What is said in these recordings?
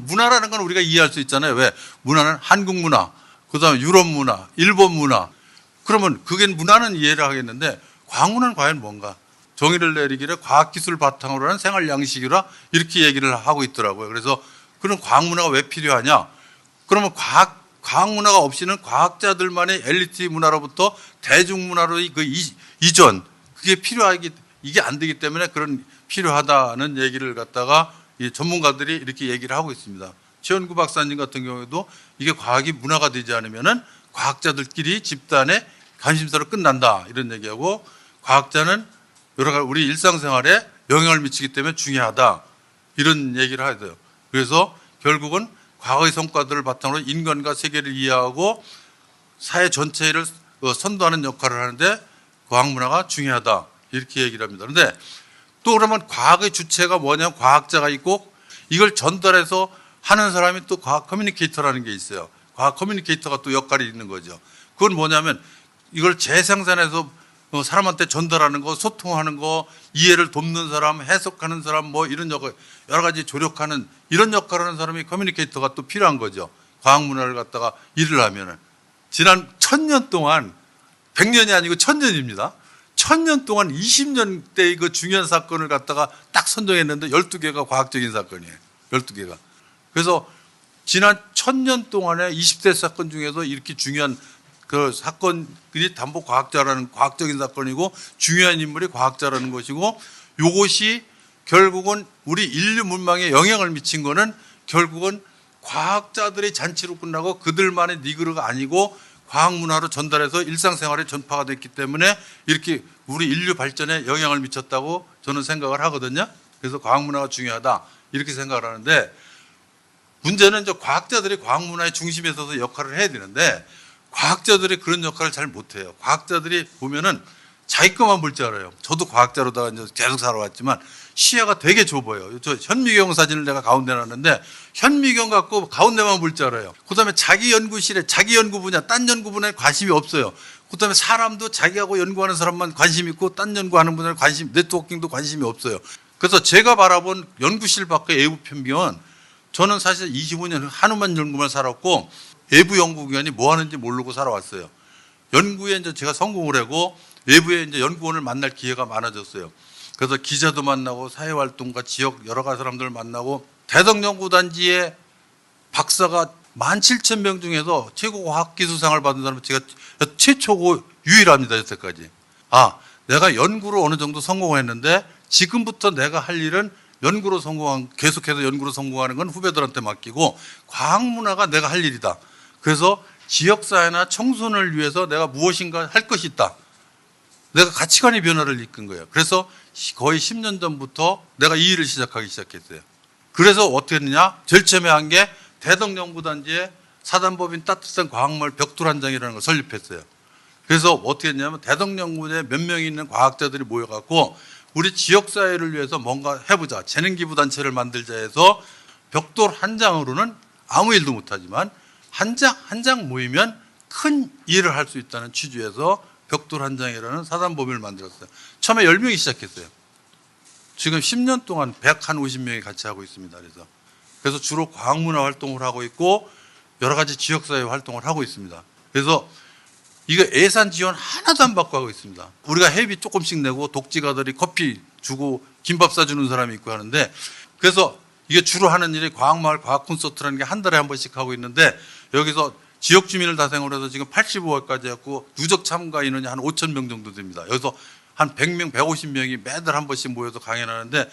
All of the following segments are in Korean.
문화라는 건 우리가 이해할 수 있잖아요. 왜? 문화는 한국 문화, 그다음에 유럽 문화, 일본 문화. 그러면 그게 문화는 이해를 하겠는데 과학문화는 과연 뭔가? 정의를 내리기를 과학기술 바탕으로 하는 생활 양식이라 이렇게 얘기를 하고 있더라고요. 그래서 그런 과학문화가 왜 필요하냐? 그러면 과학문화가 없이는 과학자들만의 엘리트 문화로부터 대중문화로의 그 이전, 그게 이게 안 되기 때문에 그런 필요하다는 얘기를 갖다가 이 전문가들이 이렇게 얘기를 하고 있습니다. 최원구 박사님 같은 경우에도 이게 과학이 문화가 되지 않으면은 과학자들끼리 집단의 관심사로 끝난다 이런 얘기하고, 과학자는 여러 가지 우리 일상생활에 영향을 미치기 때문에 중요하다 이런 얘기를 하세요. 그래서 결국은 과거의 성과들을 바탕으로 인간과 세계를 이해하고 사회 전체를 선도하는 역할을 하는데 과학문화가 중요하다 이렇게 얘기를 합니다. 그런데 또 그러면 과학의 주체가 뭐냐면 과학자가 있고 이걸 전달해서 하는 사람이 또 과학 커뮤니케이터라는 게 있어요. 과학 커뮤니케이터가 또 역할이 있는 거죠. 그건 뭐냐면 이걸 재생산해서 사람한테 전달하는 거, 소통하는 거, 이해를 돕는 사람, 해석하는 사람, 뭐 이런 역할, 여러 가지 조력하는 이런 역할을 하는 사람이 커뮤니케이터가 또 필요한 거죠. 과학 문화를 갖다가 일을 하면은. 지난 1000년 동안 100년이 아니고 1000년입니다. 1000년 동안 20년대의 그 중요한 사건을 갖다가 딱 선정했는데 12개가 과학적인 사건이에요. 12개가. 그래서 지난 1000년 동안의 20대 사건 중에서 이렇게 중요한 그 사건이 담보 과학자라는 과학적인 사건이고 중요한 인물이 과학자라는 것이고, 이것이 결국은 우리 인류 문명에 영향을 미친 거는 결국은 과학자들의 잔치로 끝나고 그들만의 니그르가 아니고 과학 문화로 전달해서 일상생활에 전파가 됐기 때문에 이렇게 우리 인류 발전에 영향을 미쳤다고 저는 생각을 하거든요. 그래서 과학 문화가 중요하다 이렇게 생각을 하는데, 문제는 이제 과학자들이 과학 문화의 중심에 서서 역할을 해야 되는데 과학자들이 그런 역할을 잘 못해요. 과학자들이 보면은 자기 것만 볼 줄 알아요. 저도 과학자로다가 이제 계속 살아왔지만 시야가 되게 좁아요. 저 현미경 사진을 내가 가운데 놨는데 현미경 갖고 가운데만 볼 줄 알아요. 그다음에 자기 연구실에 자기 연구 분야, 딴 연구 분야에 관심이 없어요. 그다음에 사람도 자기하고 연구하는 사람만 관심 있고 딴 연구하는 분야에 네트워킹도 관심이 없어요. 그래서 제가 바라본 연구실 밖의 외부 편견은, 저는 사실 25년 한우만 연구만 살았고 외부 연구기관이 뭐 하는지 모르고 살아왔어요. 연구에 이제 제가 성공을 하고 외부에 이제 연구원을 만날 기회가 많아졌어요. 그래서 기자도 만나고 사회활동가 지역 여러 가지 사람들을 만나고, 대덕연구단지의 박사가 17,000명 중에서 최고 과학기술상을 받은 사람은 제가 최초고 유일합니다. 여태까지. 내가 연구로 어느 정도 성공했는데 지금부터 내가 할 일은 계속해서 연구로 성공하는 건 후배들한테 맡기고 과학문화가 내가 할 일이다. 그래서 지역사회나 청소년을 위해서 내가 무엇인가 할 것이 있다. 내가 가치관의 변화를 이끈 거예요. 그래서 거의 10년 전부터 내가 이 일을 시작하기 시작했어요. 그래서 어떻게 했느냐? 제일 처음에 한 게 대덕연구단지에 사단법인 따뜻한 과학마을 벽돌한장이라는 걸 설립했어요. 그래서 어떻게 했냐면 대덕연구단에 몇 명이 있는 과학자들이 모여갖고 우리 지역사회를 위해서 뭔가 해보자. 재능기부단체를 만들자 해서 벽돌 한 장으로는 아무 일도 못하지만 한 장 모이면 큰 일을 할 수 있다는 취지에서 벽돌 한 장이라는 사단법인을 만들었어요. 처음에 10명이 시작했어요. 지금 10년 동안 150명이 같이 하고 있습니다. 그래서 주로 과학문화 활동을 하고 있고 여러 가지 지역사회 활동을 하고 있습니다. 그래서 이거 예산 지원 하나도 안 받고 하고 있습니다. 우리가 회비 조금씩 내고 독지가들이 커피 주고 김밥 싸주는 사람이 있고 하는데, 그래서 이게 주로 하는 일이 과학마을 과학 콘서트라는 게 한 달에 한 번씩 하고 있는데, 여기서 지역 주민을 다생으로 해서 지금 85회까지 했고 누적 참가 인원이 한 5,000명 정도 됩니다. 여기서 한 100명, 150명이 매달 한 번씩 모여서 강연을 하는데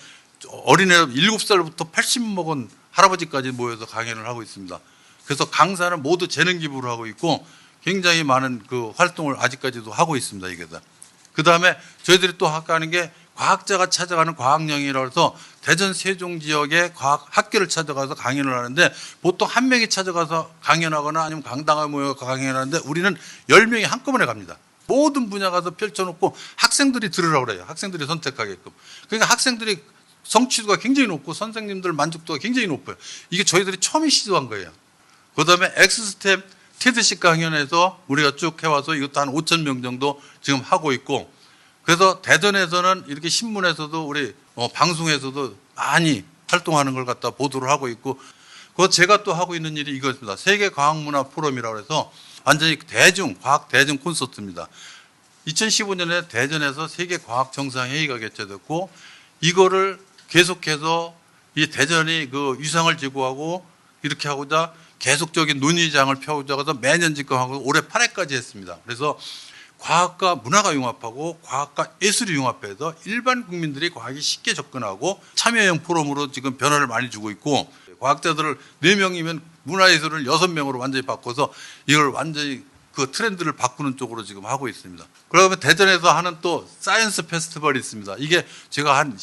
어린애 7살부터 80 먹은 할아버지까지 모여서 강연을 하고 있습니다. 그래서 강사는 모두 재능 기부를 하고 있고 굉장히 많은 그 활동을 아직까지도 하고 있습니다. 이게 다. 그 다음에 저희들이 또 하는 게 과학자가 찾아가는 과학여행이라고 해서 대전 세종 지역의 과학 학교를 찾아가서 강연을 하는데, 보통 한 명이 찾아가서 강연하거나 아니면 강당에 모여 강연하는데 우리는 10명이 한꺼번에 갑니다. 모든 분야 가서 펼쳐놓고 학생들이 들으라고 그래요. 학생들이 선택하게끔. 그러니까 학생들이 성취도가 굉장히 높고 선생님들 만족도가 굉장히 높아요. 이게 저희들이 처음 시도한 거예요. 그 다음에 엑스스텝 테드식 강연에서 우리가 쭉 해와서 이것도 한 5,000명 정도 지금 하고 있고, 그래서 대전에서는 이렇게 신문에서도 우리 방송에서도 많이 활동하는 걸 갖다 보도를 하고 있고, 그 제가 또 하고 있는 일이 이것입니다. 세계 과학문화 포럼이라고 해서 완전히 과학 대중 콘서트입니다. 2015년에 대전에서 세계 과학 정상회의가 개최됐고 이거를 계속해서 이 대전이 그 위상을 제고하고 이렇게 하고자 계속적인 논의장을 펴고자 해서 매년 집행하고 올해 8회까지 했습니다. 그래서 과학과 문화가 융합하고 과학과 예술이 융합해서 일반 국민들이 과학에 쉽게 접근하고 참여형 포럼으로 지금 변화를 많이 주고 있고 과학자들을 4명이면 문화예술을 6명으로 완전히 바꿔서 이걸 완전히 그 트렌드를 바꾸는 쪽으로 지금 하고 있습니다. 그러면 대전에서 하는 또 사이언스 페스티벌이 있습니다. 이게 제가 한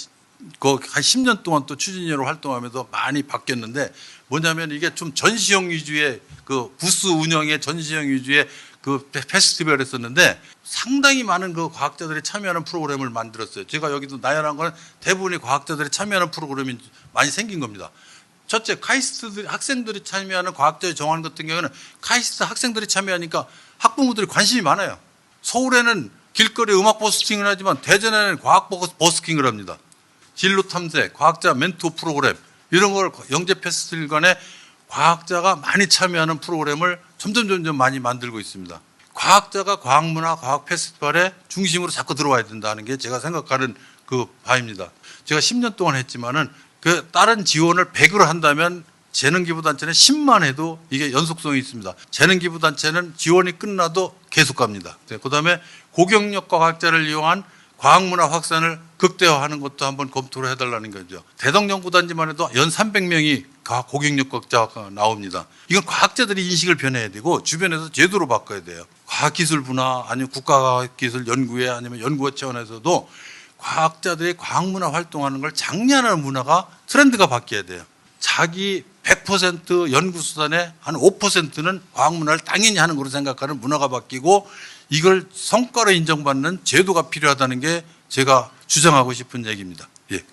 10년 동안 또 추진위원으로 활동하면서 많이 바뀌었는데 뭐냐면 이게 좀 전시형 위주의 그 부스 운영의 전시형 위주의 그 페스티벌을 했었는데 상당히 많은 그 과학자들이 참여하는 프로그램을 만들었어요. 제가 여기도 나열한 건 대부분이 과학자들이 참여하는 프로그램이 많이 생긴 겁니다. 첫째, 카이스트 학생들이 참여하는 과학자의 정원 같은 경우는 카이스트 학생들이 참여하니까 학부모들이 관심이 많아요. 서울에는 길거리 음악 버스킹을 하지만 대전에는 과학 버스킹을 합니다. 진로 탐색, 과학자 멘토 프로그램 이런 걸 영재 페스티벌 간에 과학자가 많이 참여하는 프로그램을 점점 많이 만들고 있습니다. 과학자가 과학문화, 과학 페스티벌의 중심으로 자꾸 들어와야 된다는 게 제가 생각하는 그 바입니다. 제가 10년 동안 했지만은 그 다른 지원을 100으로 한다면 재능기부단체는 10만 해도 이게 연속성이 있습니다. 재능기부단체는 지원이 끝나도 계속 갑니다. 그다음에 고경력 과학자를 이용한 과학문화 확산을 극대화하는 것도 한번 검토를 해달라는 거죠. 대덕연구단지만 해도 연 300명이 고경력 과학자가 나옵니다. 이건 과학자들이 인식을 변해야 되고 주변에서 제도로 바꿔야 돼요. 과학기술 분야 아니면 국가과학기술 연구회 아니면 연구원 차원에서도 과학자들이 과학문화 활동하는 걸 장려하는 문화가 트렌드가 바뀌어야 돼요. 자기 100% 연구수단의 한 5%는 과학문화를 당연히 하는 걸로 생각하는 문화가 바뀌고 이걸 성과로 인정받는 제도가 필요하다는 게 제가 주장하고 싶은 얘기입니다. 예.